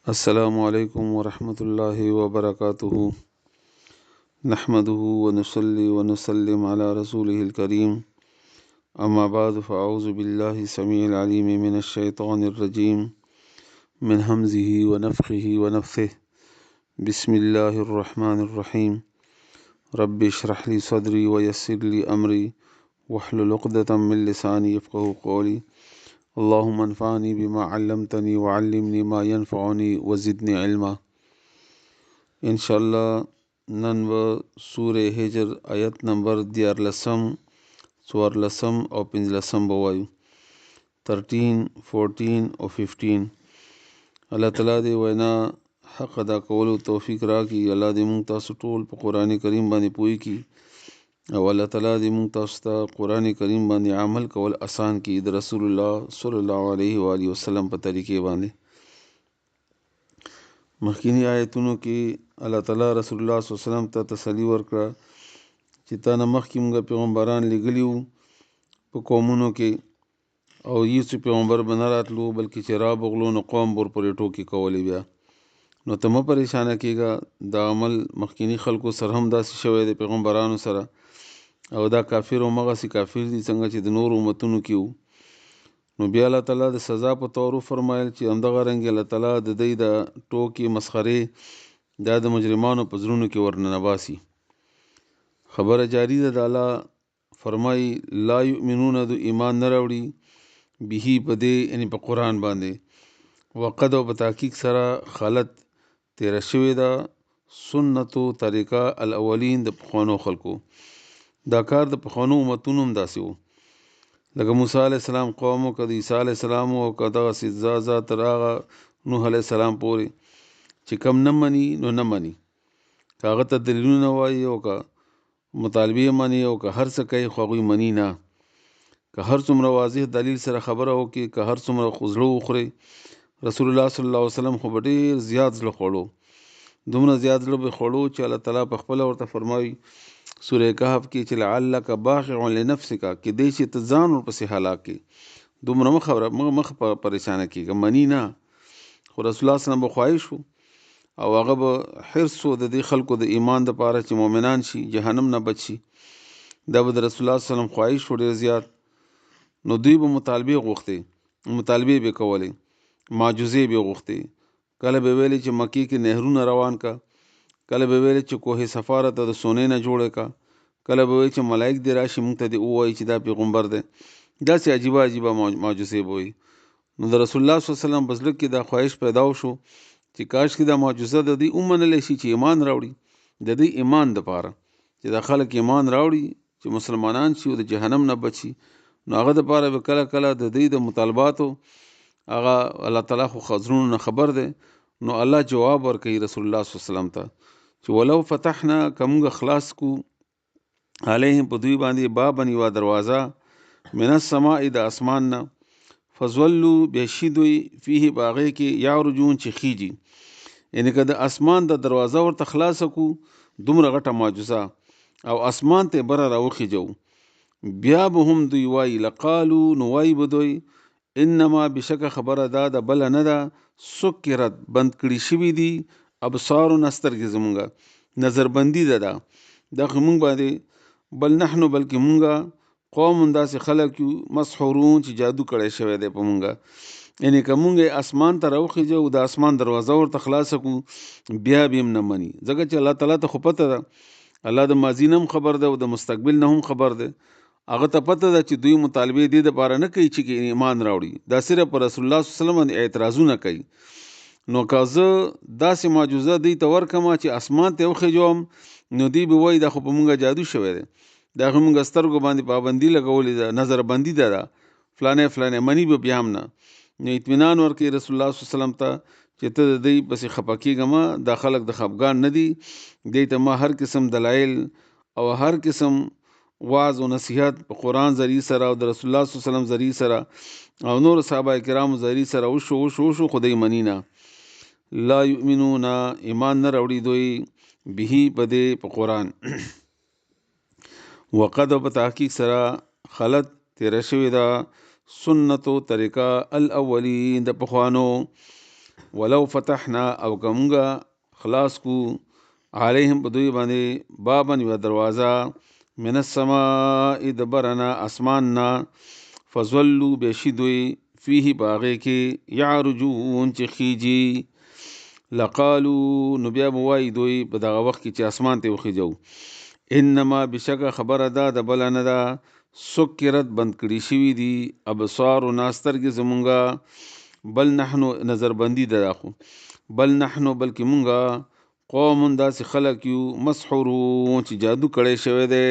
السلام عليكم ورحمة الله وبركاته. نحمده ونصلي ونسلم على رسوله الكريم. أما بعد فأعوذ بالله السميع العليم من الشيطان الرجيم من همزه ونفخه ونفثه. بسم الله الرحمن الرحيم. رب اشرح لي صدري ويسر لي أمري واحلل عقدة من لساني يفقهوا قولي. اللهم انفعني بما علمتني وعلمني ما ينفعني وزدني علما. انشاءالله نن به سوره هجر آیت نمبر 14 14 او 15 به وایو 13 14 او 15. الله تعالی دې وینا حق ادا کولو توفیق راکړي. الله دې مونږ تاسو ټول په قران کریم باندې پوي کړي او الله تعالی دې مونږ تاسو ته قران کریم باندې عمل کول آسان کړي د رسول الله صلی الله علیه و آله وسلم په طریقې باندې. مخکینی آیتونو کې الله تعالی رسول الله صلی الله علیه وسلم ته تسلی ورکړه چې تا نه مخکې موږ پیغمبران لېږلي وو په قومونو کې او هېڅ پیغمبر به نه راتلو بلکې چې را بغلو نو قوم ور پورې ټوکې کولې. بیا نو ته مه پریشانه کېږه، دا عمل مخکینی خلکو سره هم داسې شوی دی پیغمبرانو سره، او دا کافر همغسې کافر دي څنګه چې د نورو امتونو کې وو. نو بیا الله تعالی د سزا په تور وفرمایل چې همدغه رنګ الله تعالی د دوی د ټوکې مسخرې دا د مجرمانو په زړونو کې ورننباسي. خبره جاری ده. د الله فرمایي لا یؤمنون د ایمان نه راوړي به په دې یعنې په قرآن باندې وقد او په تحقیق سره خلت تیره شوې ده سنتو طریقه الاولین د پخوانو خلکو. دا کار د پخوانو امتونو هم داسې وو، لکه موسی علیه السلام قوم او که د عیسی علیه السلام او که دغسې ځا تر هغه نوح علیه السلام پورې چې کم نه مني نو نه مني، که هغه ته دلیلونه وایي او که مطالبې مني او که هر څه کوي خو هغوی مني نه. که هر څومره واضح دلیل سره خبره وکړي، که هر څومره خو زړه وخوري، رسول الله صلی الله علیه وسلم خو به ډېر زیات زړه خوړو، دومره زیات زړه به خوړو چې الله تعالی په خپله ورته فرمایي سوره کهف کې چې لعلک باخع لنفسک کېدی شي ته ځان ورپسې هلاک کړي. دومره مخ پریشانه کېږه، مني نه. خو رسول الله صلی الله علیه وسلم به خواهش وو او هغه به حرص و د دې خلکو د ایمان دپاره چې مؤمنان شي، جهنم نه بچ شي. دا به د رسول الله صلی الله علیه وسلم خواهش و ډېر زیات. نو دوی به مطالبې غوښتې، مطالبې به کولې، معجزې به غوښتې. کله به ویلې چې مکې کې نهرونه روان کا، کله به ویلې چې کوه صفاره ته د سونې نه جوړه کا، کله به ویل چې ملائک دې راشي موږ ته دې ووایي چې دا پیغمبر دی. داسې عجیبه معجزې به وي. نو د رسول الله صلی الله علیه وسلم په زړه کې دا خواهش پیدا وشو چې کاش کې دا معجزه د دوی ومنلی شي چې ایمان راوړي، د دوی ایمان دپاره چې دا خلک ایمان راوړي چې مسلمانان شي او د جهنم نه بچ شي. نو هغه دپاره به کله کله د دوی د مطالباتو هغه الله تعالی خو خزرونو نه خبر دی. نو الله جواب ورکوي رسول الله صلی الله علیه وسلم ته چې ولو فتحنا که موږ خلاص کو علیهم په دوی باندې بابن یوه دروازه من السماء د اسمان نه فظلوا بیشي دوی فیه په هغې کې یعرجون چې خیجي، یعنې که د اسمان د دروازه ورته خلاصه کو دومره غټه معجزه او اسمان ته بره راوخیجو، بیا به هم دوی وایي لقالو نو وایي به دوی انما بشکه خبره دا ده بله نه ده سکرت بند کړي شوي دي ابصارنا سترګې زمونږه، نظربندي ده دا خو مونږ باندې بل نحنو بلکې مونږه قوم داسې خلک یو مسحورون چې جادو کړی شوی دی په مونږه. یعنې که مونږ اسمان ته راوخیجو د اسمان دروازه ورته خلاصه کړو بیا به هم نه مني، ځکه چې الله تعالی ته خو پته ده، الله د ماضي نه هم خبر ده او د مستقبل نه هم خبر ده. هغه ته پته ده چې دوی مطالبې دې دپاره نه کوي چې ایمان راوړي، دا صرف پر رسول الله صلی الله علیه وسلم باندې اعتراضونه کوي. نو که زه داسې معجزه دوی ته ورکړم چې اسمان ته وخیجوم نو دوی به وایي دا خو په مونږه جادو شوی دی، دا خو مونږ سترګو باندې پابندي لګولې ده، نظربندي ده فلانې مني به بیا هم نه. نو اطمینان ورکوي رسول الله صلی الله علیه وسلم ته چې ته د دوی پسې خفه کېږه مه، دا خلک د خفګان نه دي، دوی ته ما هر قسم دلایل او هر قسم واعظ و نصیحت په قرآن ذریعه سره او د رسول الله صلی الله علیه وسلم ذریعه سره او نور صحابه کرامو ذریعه سره وشو خو دوی مني نه. لا یؤمنون ایمان نه راوړي دوی به په دې په قرآن وقد په تحقیق سره خلت تیره شوې ده سنتو طریقه الاولین د پخوانو. ولو فتحنا او کومګه خلاص کو علیهم په دوی باندې بابن یو دروازه من السماء دبرنا اسماننا فظلوا بشدوی فيه باغی کې یعرجون چې خیجی لقالو نو بیا به وایي دوی په دغه وخت کې چې اسمان ته وخیجو انما بشکه خبره ده د بل نه ده سکرت بند کړي شوي دي ابصار و ناسترګې زمونږه بل نحنو نظر بندي ده خو بل نحنو بلکې مونږه قوم داسې خلک یو مسحورون چې جادو کړی شوی دی